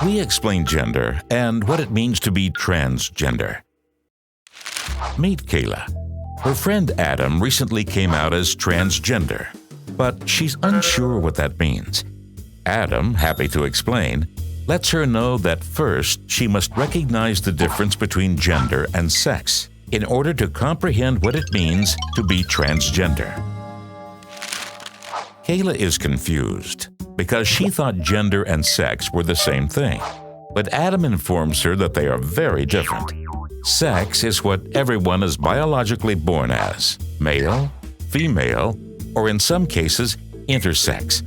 We explain gender and what it means to be transgender. Meet Kayla. Her friend Adam recently came out as transgender, but she's unsure what that means. Adam, happy to explain, lets her know that first she must recognize the difference between gender and sex in order to comprehend what it means to be transgender. Kayla is confused because she thought gender and sex were the same thing, but Adam informs her that they are very different. Sex is what everyone is biologically born as, male, female, or in some cases, intersex.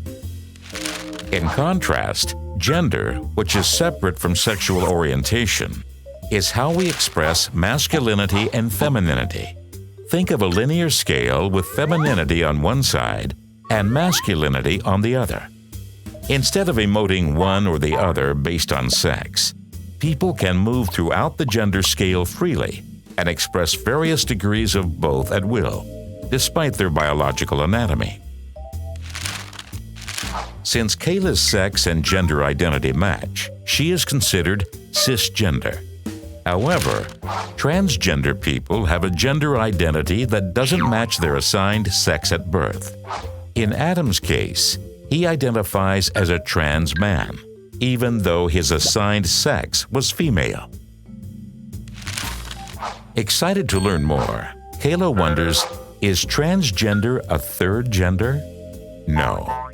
In contrast, gender, which is separate from sexual orientation, is how we express masculinity and femininity. Think of a linear scale with femininity on one side and masculinity on the other. Instead of emoting one or the other based on sex, people can move throughout the gender scale freely and express various degrees of both at will, despite their biological anatomy. Since Kayla's sex and gender identity match, she is considered cisgender. However, transgender people have a gender identity that doesn't match their assigned sex at birth. In Adam's case, he identifies as a trans man, even though his assigned sex was female. Excited to learn more, Kayla wonders, is transgender a third gender? No.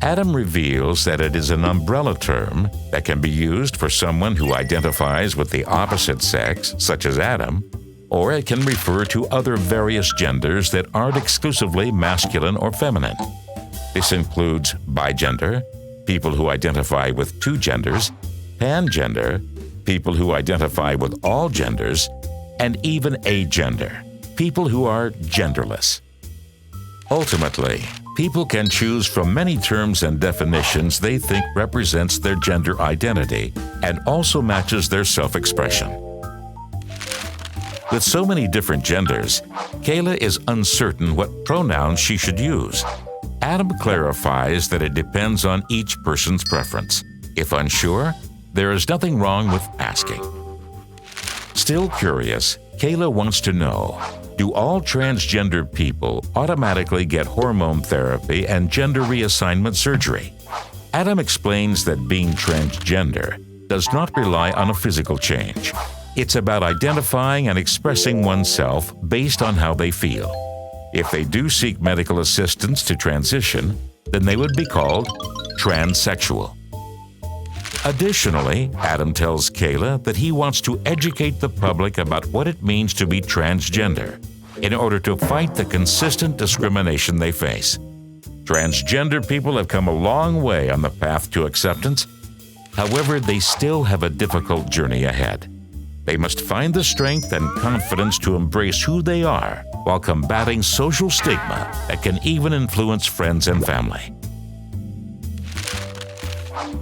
Adam reveals that it is an umbrella term that can be used for someone who identifies with the opposite sex, such as Adam, or it can refer to other various genders that aren't exclusively masculine or feminine. This includes bigender, people who identify with two genders, pangender, people who identify with all genders, and even agender, people who are genderless. Ultimately, people can choose from many terms and definitions they think represents their gender identity and also matches their self-expression. With so many different genders, Kayla is uncertain what pronouns she should use. Adam clarifies that it depends on each person's preference. If unsure, there is nothing wrong with asking. Still curious, Kayla wants to know, do all transgender people automatically get hormone therapy and gender reassignment surgery? Adam explains that being transgender does not rely on a physical change. It's about identifying and expressing oneself based on how they feel. If they do seek medical assistance to transition, then they would be called transsexual. Additionally, Adam tells Kayla that he wants to educate the public about what it means to be transgender in order to fight the consistent discrimination they face. Transgender people have come a long way on the path to acceptance. However, they still have a difficult journey ahead. They must find the strength and confidence to embrace who they are while combating social stigma that can even influence friends and family.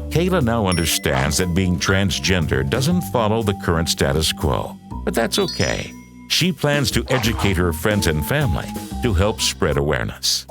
Kayla now understands that being transgender doesn't follow the current status quo, but that's okay. She plans to educate her friends and family to help spread awareness.